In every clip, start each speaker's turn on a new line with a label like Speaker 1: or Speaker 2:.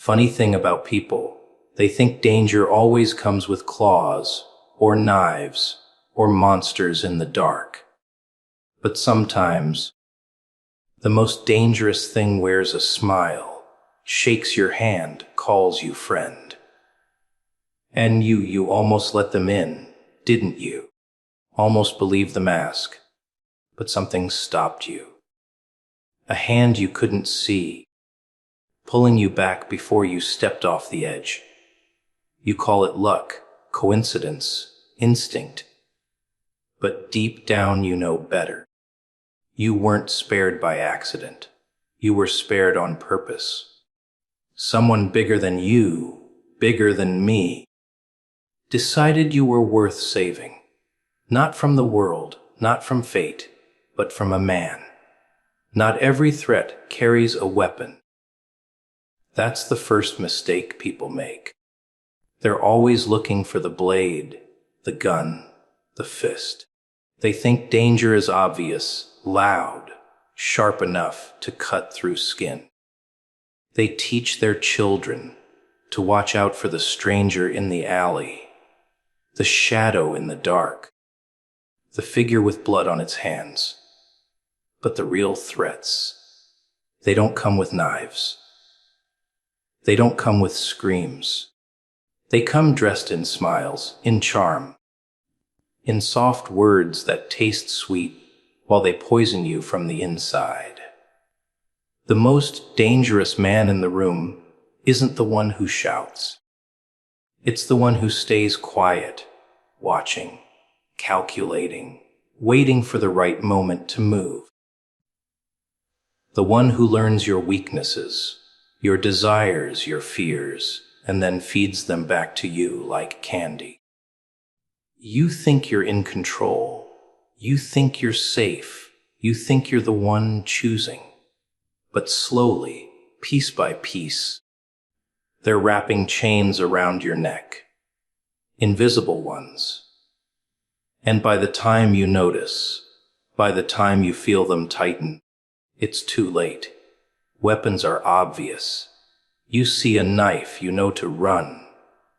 Speaker 1: Funny thing about people, they think danger always comes with claws, or knives, or monsters in the dark. But sometimes, the most dangerous thing wears a smile, shakes your hand, calls you friend. And you almost let them in, didn't you? Almost believed the mask, but something stopped you. A hand you couldn't see, pulling you back before you stepped off the edge. You call it luck, coincidence, instinct. But deep down you know better. You weren't spared by accident. You were spared on purpose. Someone bigger than you, bigger than me, decided you were worth saving. Not from the world, not from fate, but from a man. Not every threat carries a weapon. That's the first mistake people make. They're always looking for the blade, the gun, the fist. They think danger is obvious, loud, sharp enough to cut through skin. They teach their children to watch out for the stranger in the alley, the shadow in the dark, the figure with blood on its hands. But the real threats, they don't come with knives. They don't come with screams. They come dressed in smiles, in charm, in soft words that taste sweet while they poison you from the inside. The most dangerous man in the room isn't the one who shouts. It's the one who stays quiet, watching, calculating, waiting for the right moment to move. The one who learns your weaknesses, your desires, your fears, and then feeds them back to you like candy. You think you're in control. You think you're safe. You think you're the one choosing. But slowly, piece by piece, they're wrapping chains around your neck. Invisible ones. And by the time you notice, by the time you feel them tighten, it's too late. Weapons are obvious. You see a knife, you know to run.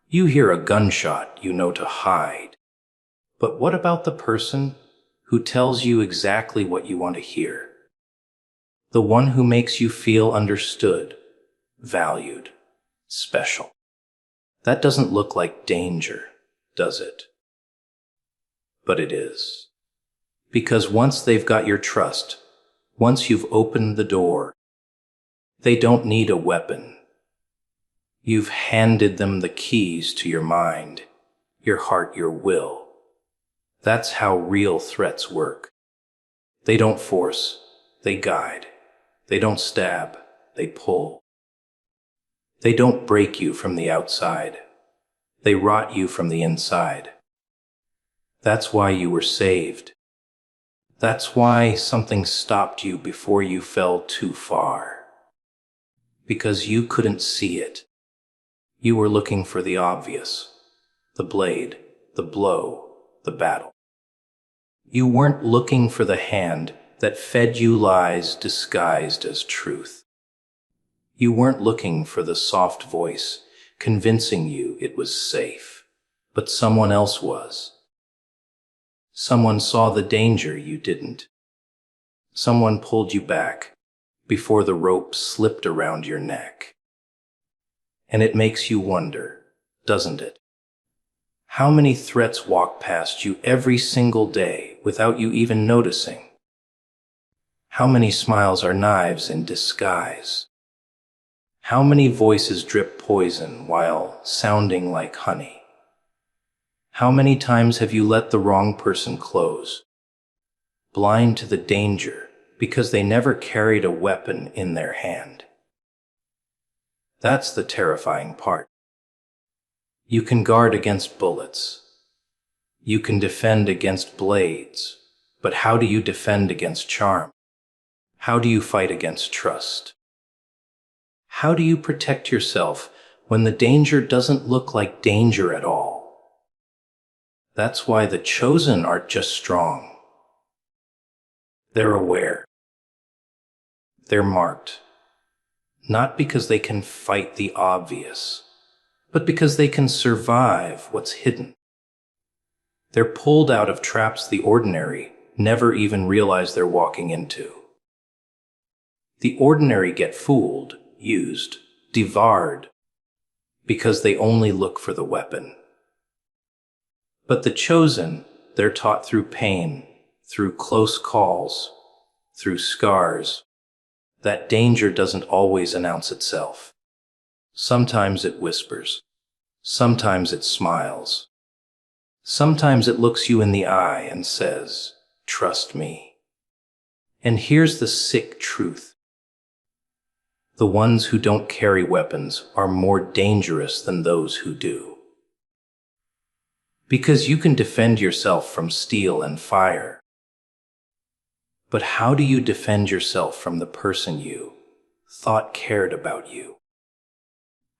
Speaker 1: You hear a gunshot, you know to hide. But what about the person who tells you exactly what you want to hear? The one who makes you feel understood, valued, special. That doesn't look like danger, does it? But it is. Because once they've got your trust, once you've opened the door, they don't need a weapon. You've handed them the keys to your mind, your heart, your will. That's how real threats work. They don't force, they guide. They don't stab, they pull. They don't break you from the outside. They rot you from the inside. That's why you were saved. That's why something stopped you before you fell too far. Because you couldn't see it. You were looking for the obvious, the blade, the blow, the battle. You weren't looking for the hand that fed you lies disguised as truth. You weren't looking for the soft voice convincing you it was safe, but someone else was. Someone saw the danger you didn't. Someone pulled you back before the rope slipped around your neck. And it makes you wonder, doesn't it? How many threats walk past you every single day without you even noticing? How many smiles are knives in disguise? How many voices drip poison while sounding like honey? How many times have you let the wrong person close, blind to the danger because they never carried a weapon in their hand? That's the terrifying part. You can guard against bullets. You can defend against blades. But how do you defend against charm? How do you fight against trust? How do you protect yourself when the danger doesn't look like danger at all? That's why the chosen aren't just strong. They're aware. They're marked. not because they can fight the obvious, but because they can survive what's hidden. They're pulled out of traps the ordinary never even realize they're walking into. The ordinary get fooled, used, devoured, because they only look for the weapon. But the chosen, they're taught through pain, through close calls, through scars, that danger doesn't always announce itself. Sometimes it whispers. Sometimes it smiles. Sometimes it looks you in the eye and says, "Trust me." And here's the sick truth. The ones who don't carry weapons are more dangerous than those who do. Because you can defend yourself from steel and fire. But how do you defend yourself from the person you thought cared about you?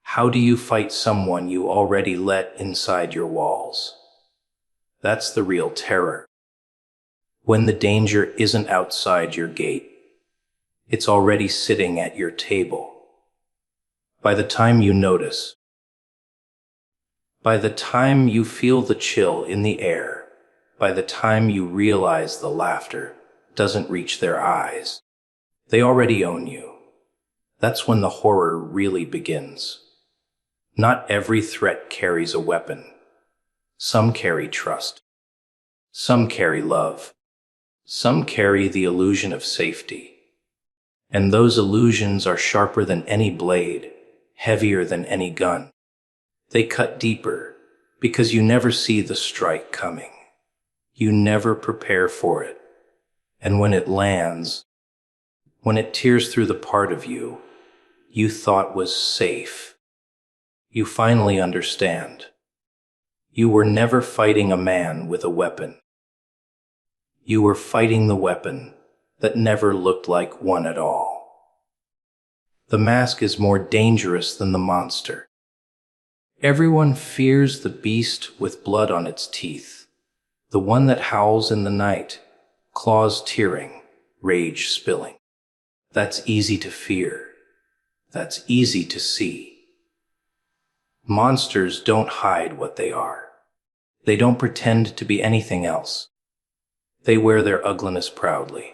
Speaker 1: How do you fight someone you already let inside your walls? That's the real terror. When the danger isn't outside your gate, it's already sitting at your table. By the time you notice, by the time you feel the chill in the air, by the time you realize the laughter doesn't reach their eyes, they already own you. That's when the horror really begins. Not every threat carries a weapon. Some carry trust. Some carry love. Some carry the illusion of safety. And those illusions are sharper than any blade, heavier than any gun. They cut deeper because you never see the strike coming. You never prepare for it. And when it lands, when it tears through the part of you you thought was safe, you finally understand. You were never fighting a man with a weapon. You were fighting the weapon that never looked like one at all. The mask is more dangerous than the monster. Everyone fears the beast with blood on its teeth, the one that howls in the night, claws tearing, rage spilling. That's easy to fear. That's easy to see. Monsters don't hide what they are. They don't pretend to be anything else. They wear their ugliness proudly.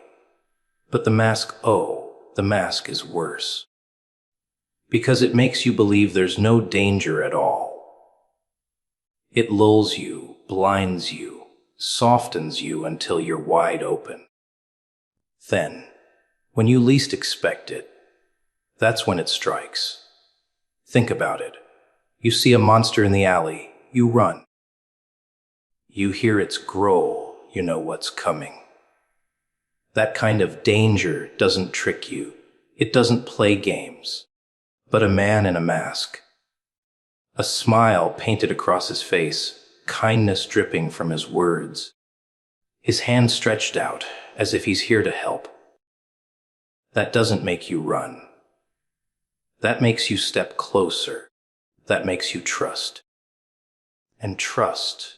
Speaker 1: But the mask, the mask is worse. Because it makes you believe there's no danger at all. It lulls you, blinds you, softens you until you're wide open. Then, when you least expect it, that's when it strikes. Think about it. You see a monster in the alley, you run. You hear its growl, you know what's coming. That kind of danger doesn't trick you. It doesn't play games. But a man in a mask. A smile painted across his face, kindness dripping from his words. His hand stretched out, as if he's here to help. That doesn't make you run. That makes you step closer. That makes you trust. And trust,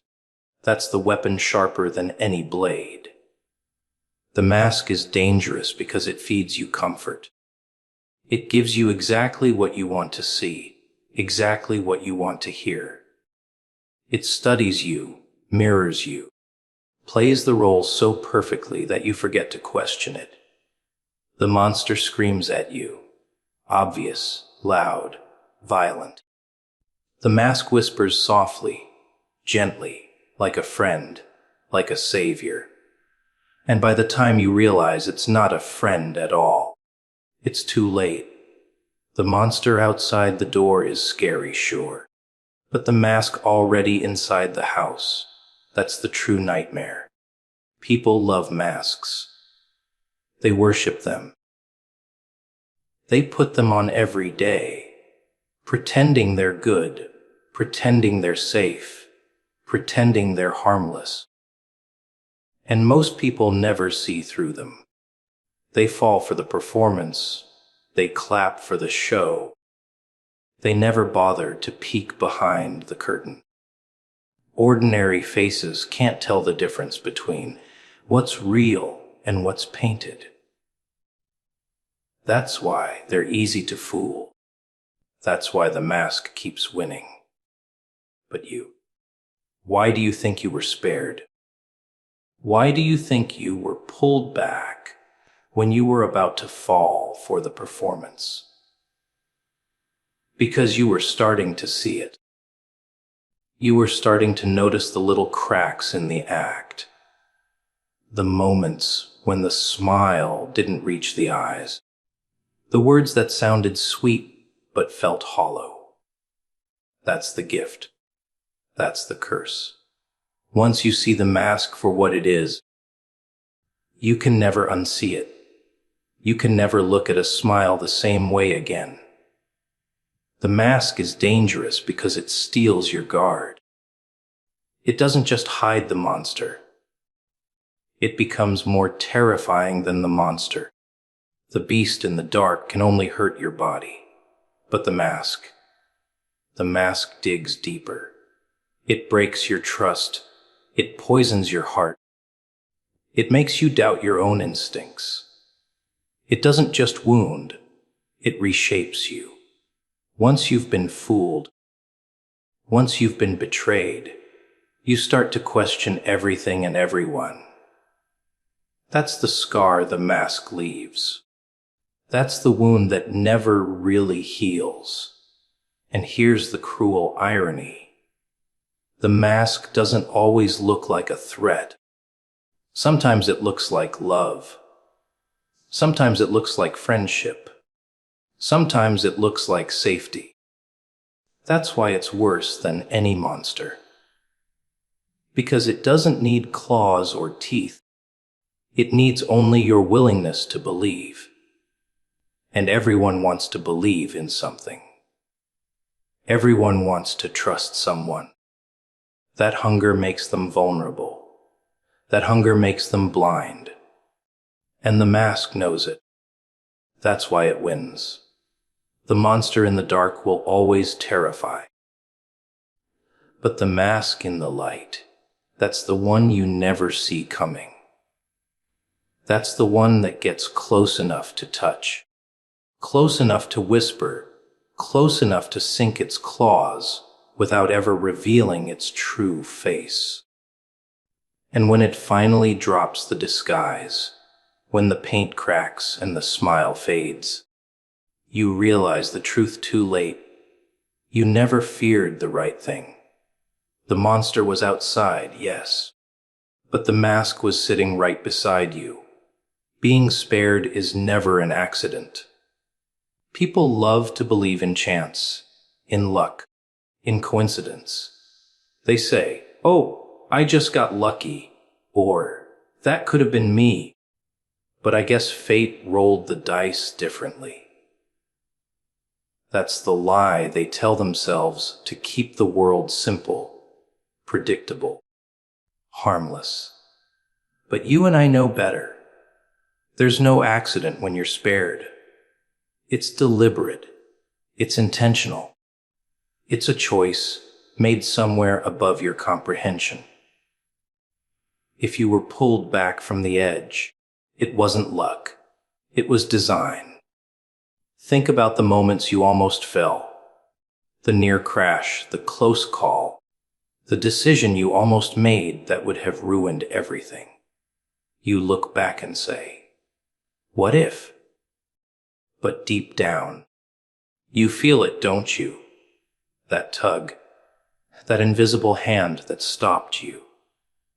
Speaker 1: that's the weapon sharper than any blade. The mask is dangerous because it feeds you comfort. It gives you exactly what you want to see, exactly what you want to hear. It studies you, mirrors you, plays the role so perfectly that you forget to question it. The monster screams at you, obvious, loud, violent. The mask whispers softly, gently, like a friend, like a savior. And by the time you realize it's not a friend at all, it's too late. The monster outside the door is scary, sure. But the mask already inside the house, that's the true nightmare. People love masks. They worship them. They put them on every day, pretending they're good, pretending they're safe, pretending they're harmless. And most people never see through them. They fall for the performance. They clap for the show. They never bother to peek behind the curtain. Ordinary faces can't tell the difference between what's real and what's painted. That's why they're easy to fool. That's why the mask keeps winning. But you, why do you think you were spared? Why do you think you were pulled back when you were about to fall for the performance? Because you were starting to see it. You were starting to notice the little cracks in the act, the moments when the smile didn't reach the eyes, the words that sounded sweet but felt hollow. That's the gift. That's the curse. Once you see the mask for what it is, you can never unsee it. You can never look at a smile the same way again. The mask is dangerous because it steals your guard. It doesn't just hide the monster. It becomes more terrifying than the monster. The beast in the dark can only hurt your body. But the mask digs deeper. It breaks your trust. It poisons your heart. It makes you doubt your own instincts. It doesn't just wound, it reshapes you. Once you've been fooled, once you've been betrayed, you start to question everything and everyone. That's the scar the mask leaves. That's the wound that never really heals. And here's the cruel irony. The mask doesn't always look like a threat. Sometimes it looks like love. Sometimes it looks like friendship. Sometimes it looks like safety. That's why it's worse than any monster. Because it doesn't need claws or teeth. It needs only your willingness to believe. And everyone wants to believe in something. Everyone wants to trust someone. That hunger makes them vulnerable. That hunger makes them blind. And the mask knows it. That's why it wins. The monster in the dark will always terrify. But the mask in the light, that's the one you never see coming. That's the one that gets close enough to touch, close enough to whisper, close enough to sink its claws without ever revealing its true face. And when it finally drops the disguise, when the paint cracks and the smile fades, you realize the truth too late. You never feared the right thing. The monster was outside, yes, but the mask was sitting right beside you. Being spared is never an accident. People love to believe in chance, in luck, in coincidence. They say, "Oh, I just got lucky," or "That could have been me." But I guess fate rolled the dice differently. That's the lie they tell themselves to keep the world simple, predictable, harmless. But you and I know better. There's no accident when you're spared. It's deliberate. It's intentional. It's a choice made somewhere above your comprehension. If you were pulled back from the edge, it wasn't luck. It was design. Think about the moments you almost fell. The near crash, the close call, the decision you almost made that would have ruined everything. You look back and say, "What if?" But deep down, you feel it, don't you? That tug, that invisible hand that stopped you,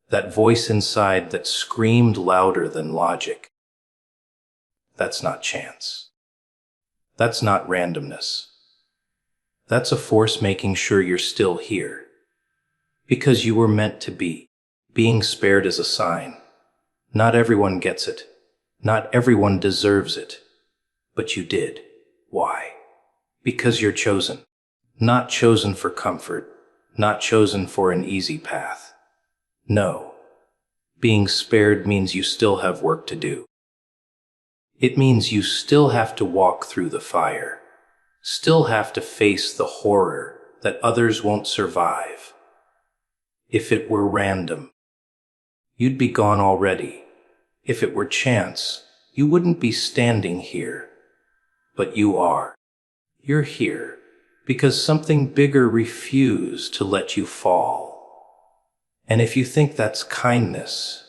Speaker 1: that voice inside that screamed louder than logic. That's not chance. That's not randomness. That's a force making sure you're still here. Because you were meant to be. Being spared is a sign. Not everyone gets it. Not everyone deserves it. But you did. Why? Because you're chosen. Not chosen for comfort. Not chosen for an easy path. No. Being spared means you still have work to do. It means you still have to walk through the fire. Still have to face the horror that others won't survive. If it were random, you'd be gone already. If it were chance, you wouldn't be standing here. but you are. You're here because something bigger refused to let you fall. And if you think that's kindness,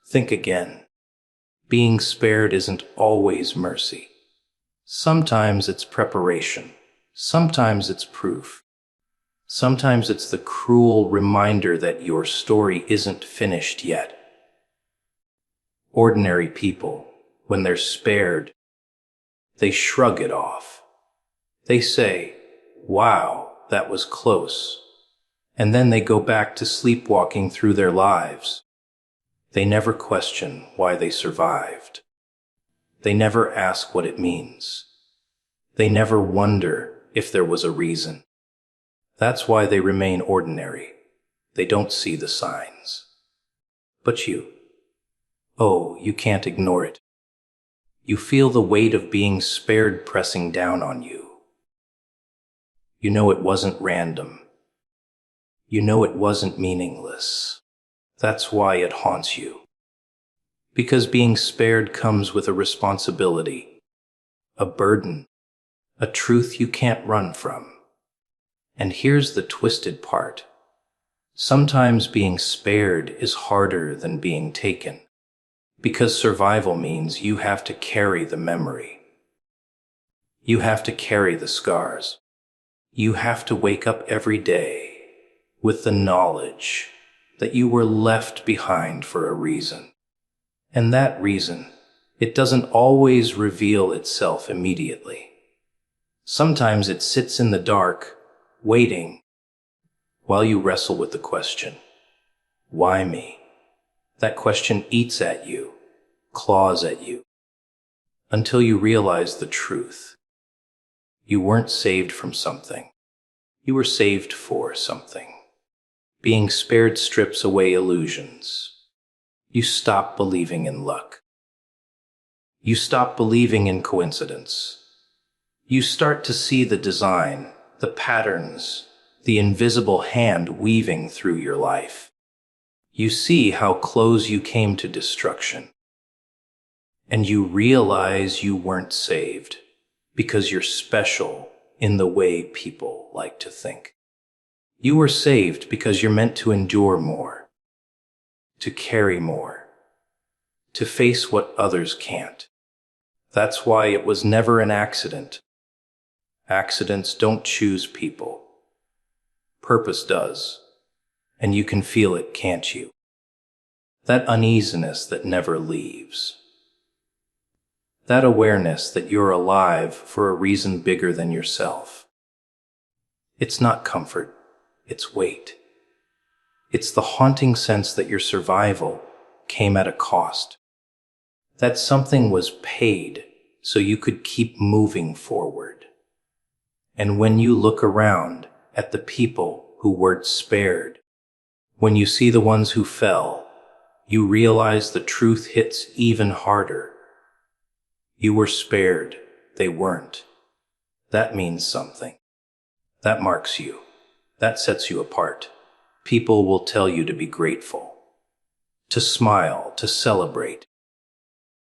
Speaker 1: think again. Being spared isn't always mercy. Sometimes it's preparation. Sometimes it's proof. Sometimes it's the cruel reminder that your story isn't finished yet. Ordinary people, when they're spared, they shrug it off. They say, "Wow, that was close." And then they go back to sleepwalking through their lives. They never question why they survived. They never ask what it means. They never wonder if there was a reason. That's why they remain ordinary. They don't see the signs. But you, oh, you can't ignore it. You feel the weight of being spared pressing down on you. You know it wasn't random. You know it wasn't meaningless. That's why it haunts you. Because being spared comes with a responsibility, a burden, a truth you can't run from. And here's the twisted part. Sometimes being spared is harder than being taken, because survival means you have to carry the memory. You have to carry the scars. You have to wake up every day with the knowledge that you were left behind for a reason. And that reason, it doesn't always reveal itself immediately. Sometimes it sits in the dark, waiting, while you wrestle with the question, why me? That question eats at you, claws at you, until you realize the truth. You weren't saved from something. You were saved for something. Being spared strips away illusions. You stop believing in luck. You stop believing in coincidence. You start to see the design, the patterns, the invisible hand weaving through your life. You see how close you came to destruction. And you realize you weren't saved because you're special in the way people like to think. You were saved because you're meant to endure more, to carry more, to face what others can't. That's why it was never an accident. Accidents don't choose people. Purpose does, and you can feel it, can't you? That uneasiness that never leaves. That awareness that you're alive for a reason bigger than yourself. It's not comfort, it's weight. It's the haunting sense that your survival came at a cost. That something was paid so you could keep moving forward. And when you look around at the people who weren't spared, when you see the ones who fell, you realize the truth hits even harder. You were spared, they weren't. That means something. That marks you. That sets you apart. People will tell you to be grateful, to smile, to celebrate,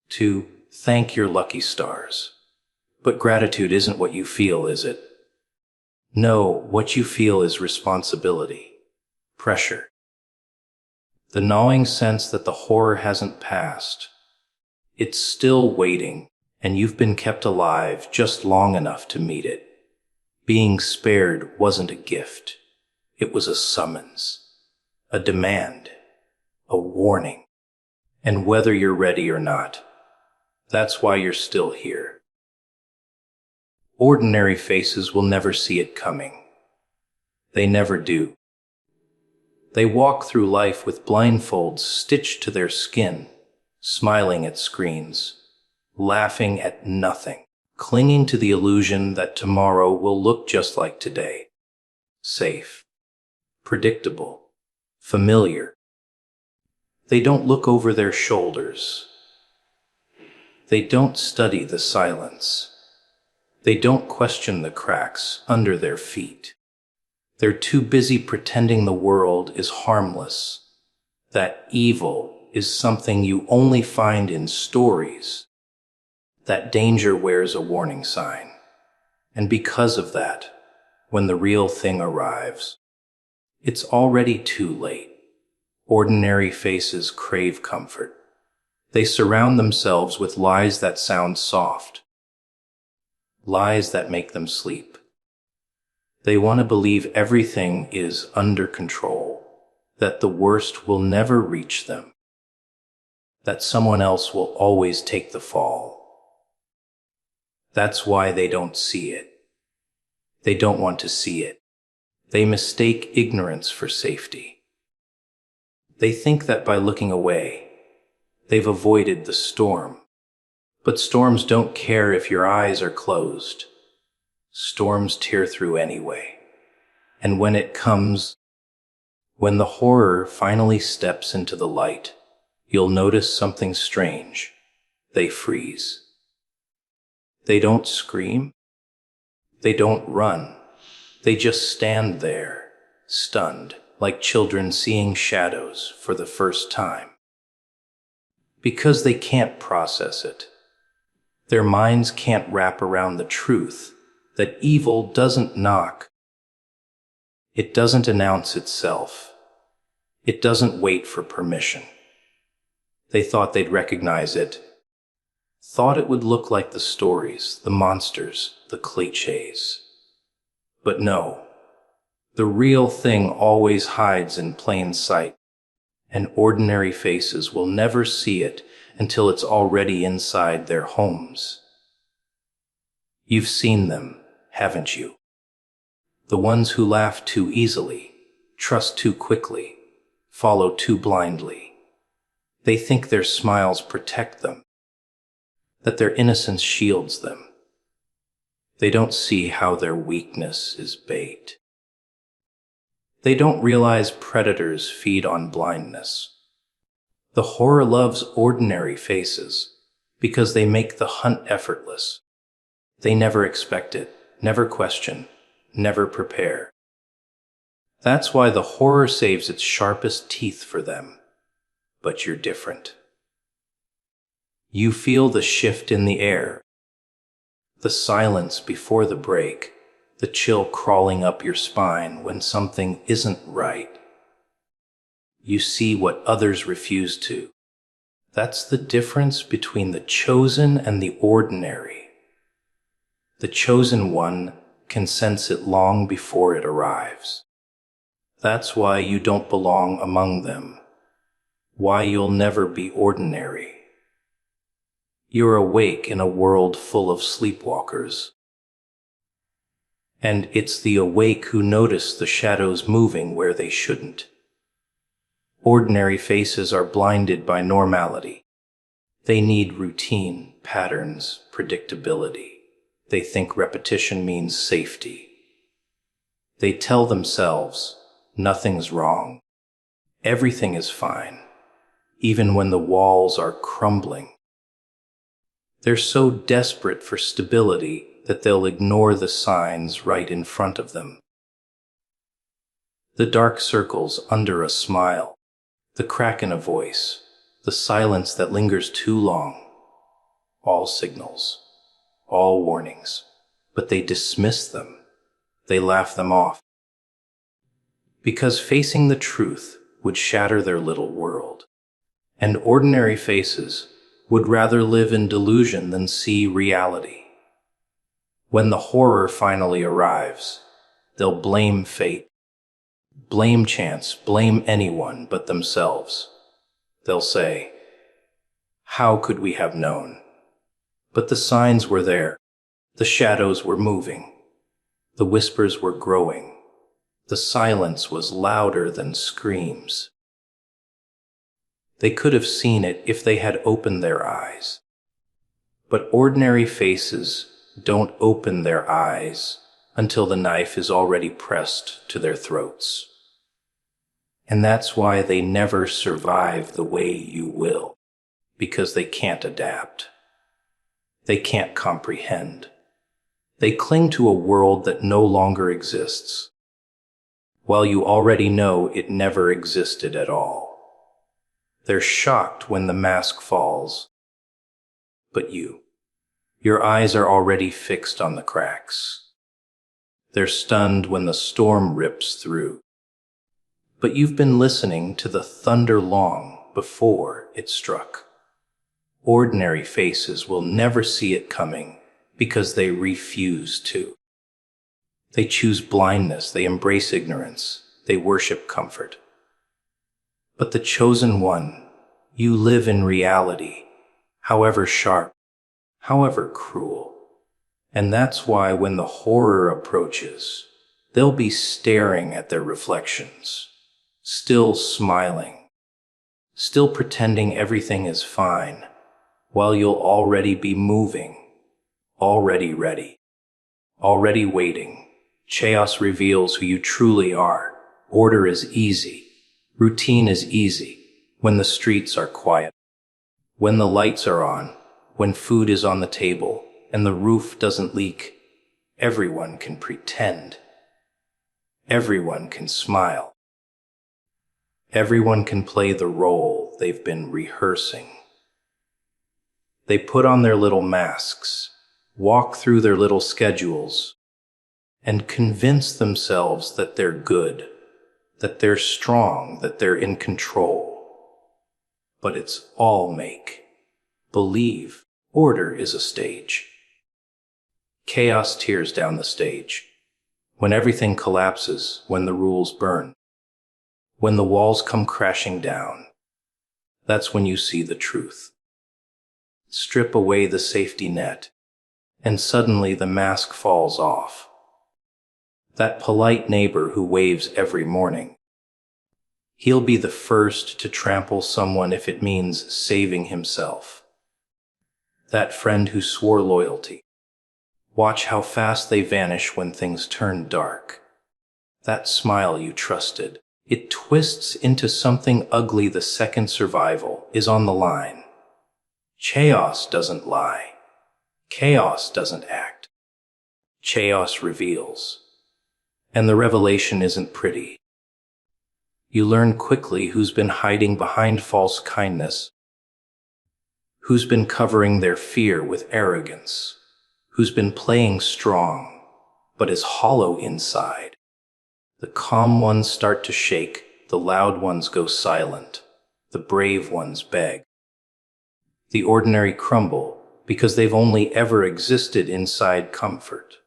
Speaker 1: to thank your lucky stars. But gratitude isn't what you feel, is it? No, what you feel is responsibility, pressure. The gnawing sense that the horror hasn't passed. It's still waiting, and you've been kept alive just long enough to meet it. Being spared wasn't a gift. It was a summons, a demand, a warning. And whether you're ready or not, that's why you're still here. Ordinary faces will never see it coming. They never do. They walk through life with blindfolds stitched to their skin, smiling at screens, laughing at nothing, clinging to the illusion that tomorrow will look just like today. Safe, predictable, familiar. They don't look over their shoulders. They don't study the silence. They don't question the cracks under their feet. They're too busy pretending the world is harmless, that evil is something you only find in stories, that danger wears a warning sign. And because of that, when the real thing arrives, it's already too late. Ordinary faces crave comfort. They surround themselves with lies that sound soft, lies that make them sleep. They want to believe everything is under control, that the worst will never reach them, that someone else will always take the fall. That's why they don't see it. They don't want to see it. They mistake ignorance for safety. They think that by looking away, they've avoided the storm. But storms don't care if your eyes are closed. Storms tear through anyway. And when it comes, when the horror finally steps into the light, you'll notice something strange. They freeze. They don't scream. They don't run. They just stand there, stunned, like children seeing shadows for the first time. Because they can't process it. Their minds can't wrap around the truth that evil doesn't knock. It doesn't announce itself. It doesn't wait for permission. They thought they'd recognize it. Thought it would look like the stories, the monsters, the cliches. But no, the real thing always hides in plain sight, and ordinary faces will never see it until it's already inside their homes. You've seen them, haven't you? The ones who laugh too easily, trust too quickly, follow too blindly. They think their smiles protect them, that their innocence shields them. They don't see how their weakness is bait. They don't realize predators feed on blindness. The horror loves ordinary faces because they make the hunt effortless. They never expect it, never question, never prepare. That's why the horror saves its sharpest teeth for them. But you're different. You feel the shift in the air, the silence before the break, the chill crawling up your spine when something isn't right. You see what others refuse to. That's the difference between the chosen and the ordinary. The chosen one can sense it long before it arrives. That's why you don't belong among them. Why you'll never be ordinary. You're awake in a world full of sleepwalkers. And it's the awake who notice the shadows moving where they shouldn't. Ordinary faces are blinded by normality. They need routine, patterns, predictability. They think repetition means safety. They tell themselves, nothing's wrong. Everything is fine, even when the walls are crumbling. They're so desperate for stability that they'll ignore the signs right in front of them. The dark circles under a smile, the crack in a voice, the silence that lingers too long, all signals, all warnings, but they dismiss them. They laugh them off. Because facing the truth would shatter their little world, and ordinary faces would rather live in delusion than see reality. When the horror finally arrives, they'll blame fate, blame chance, blame anyone but themselves. They'll say, how could we have known? But the signs were there. The shadows were moving. The whispers were growing. The silence was louder than screams. They could have seen it if they had opened their eyes. But ordinary faces don't open their eyes until the knife is already pressed to their throats. And that's why they never survive the way you will, because they can't adapt. They can't comprehend. They cling to a world that no longer exists, while you already know it never existed at all. They're shocked when the mask falls. But you Your eyes are already fixed on the cracks. They're stunned when the storm rips through. But you've been listening to the thunder long before it struck. Ordinary faces will never see it coming because they refuse to. They choose blindness, they embrace ignorance, they worship comfort. But the chosen one, you live in reality, however sharp, however cruel. And that's why when the horror approaches, they'll be staring at their reflections, still smiling, still pretending everything is fine, while you'll already be moving, already ready, already waiting. Chaos reveals who you truly are. Order is easy. Routine is easy when the streets are quiet, when the lights are on, when food is on the table, and the roof doesn't leak. Everyone can pretend. Everyone can smile. Everyone can play the role they've been rehearsing. They put on their little masks, walk through their little schedules, and convince themselves that they're good, that they're strong, that they're in control. But it's all make believe. Order is a stage. Chaos tears down the stage. When everything collapses, when the rules burn, when the walls come crashing down, that's when you see the truth. Strip away the safety net, and suddenly the mask falls off. That polite neighbor who waves every morning, he'll be the first to trample someone if it means saving himself. That friend who swore loyalty, watch how fast they vanish when things turn dark. That smile you trusted, it twists into something ugly the second survival is on the line. Chaos doesn't lie. Chaos doesn't act. Chaos reveals. And the revelation isn't pretty. You learn quickly who's been hiding behind false kindness, who's been covering their fear with arrogance, who's been playing strong, but is hollow inside. The calm ones start to shake, the loud ones go silent, the brave ones beg. The ordinary crumble because they've only ever existed inside comfort.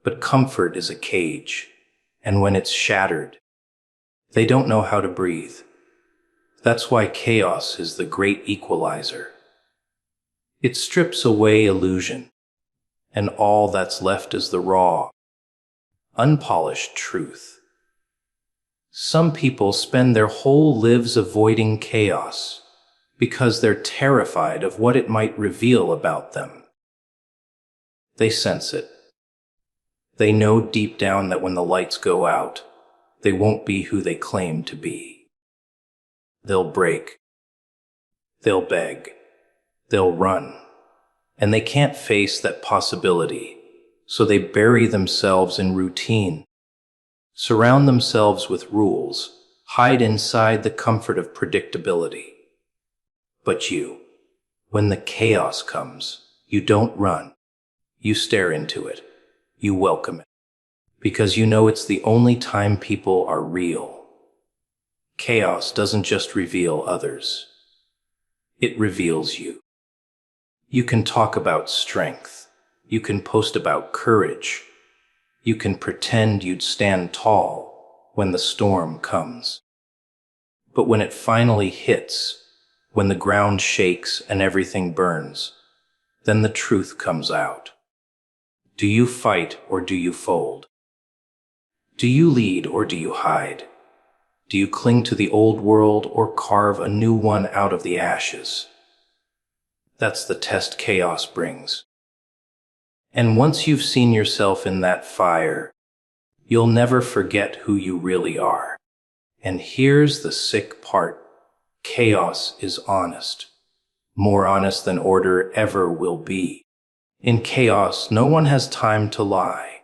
Speaker 1: But comfort is a cage, and when it's shattered, they don't know how to breathe. That's why chaos is the great equalizer. It strips away illusion, and all that's left is the raw, unpolished truth. Some people spend their whole lives avoiding chaos because they're terrified of what it might reveal about them. They sense it. They know deep down that when the lights go out, they won't be who they claim to be. They'll break. They'll beg. They'll run. And they can't face that possibility, so they bury themselves in routine, surround themselves with rules, hide inside the comfort of predictability. But you, when the chaos comes, you don't run. You stare into it. You welcome it. Because you know it's the only time people are real. Chaos doesn't just reveal others. It reveals you. You can talk about strength. You can post about courage. You can pretend you'd stand tall when the storm comes. But when it finally hits, when the ground shakes and everything burns, then the truth comes out. Do you fight or do you fold? Do you lead or do you hide? Do you cling to the old world or carve a new one out of the ashes? That's the test chaos brings. And once you've seen yourself in that fire, you'll never forget who you really are. And here's the sick part. Chaos is honest. More honest than order ever will be. In chaos, no one has time to lie.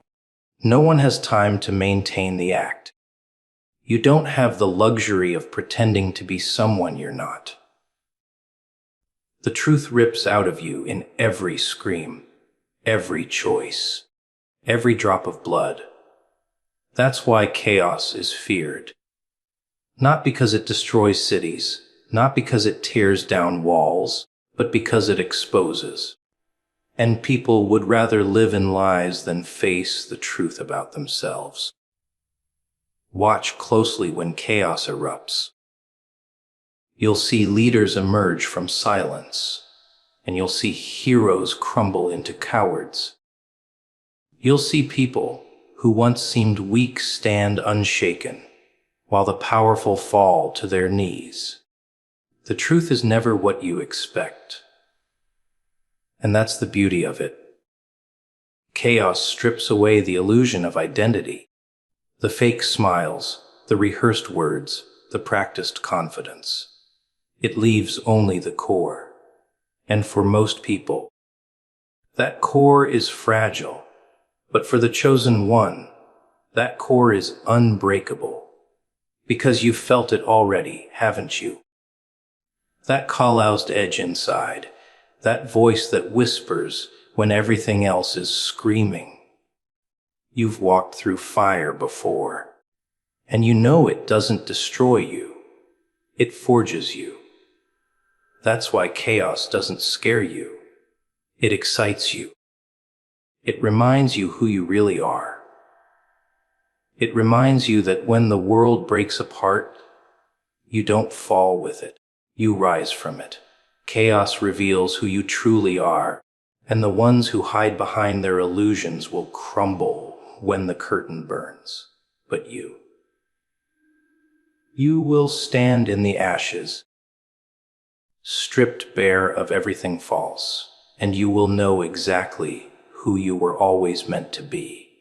Speaker 1: No one has time to maintain the act. You don't have the luxury of pretending to be someone you're not. The truth rips out of you in every scream, every choice, every drop of blood. That's why chaos is feared. Not because it destroys cities, not because it tears down walls, but because it exposes. And people would rather live in lies than face the truth about themselves. Watch closely when chaos erupts. You'll see leaders emerge from silence, and you'll see heroes crumble into cowards. You'll see people who once seemed weak stand unshaken, while the powerful fall to their knees. The truth is never what you expect. And that's the beauty of it. Chaos strips away the illusion of identity, the fake smiles, the rehearsed words, the practiced confidence. It leaves only the core. And for most people, that core is fragile. But for the chosen one, that core is unbreakable. Because you've felt it already, haven't you? That calloused edge inside, that voice that whispers when everything else is screaming. You've walked through fire before, and you know it doesn't destroy you. It forges you. That's why chaos doesn't scare you. It excites you. It reminds you who you really are. It reminds you that when the world breaks apart, you don't fall with it. You rise from it. Chaos reveals who you truly are, and the ones who hide behind their illusions will crumble when the curtain burns. But you will stand in the ashes, stripped bare of everything false, and you will know exactly who you were always meant to be.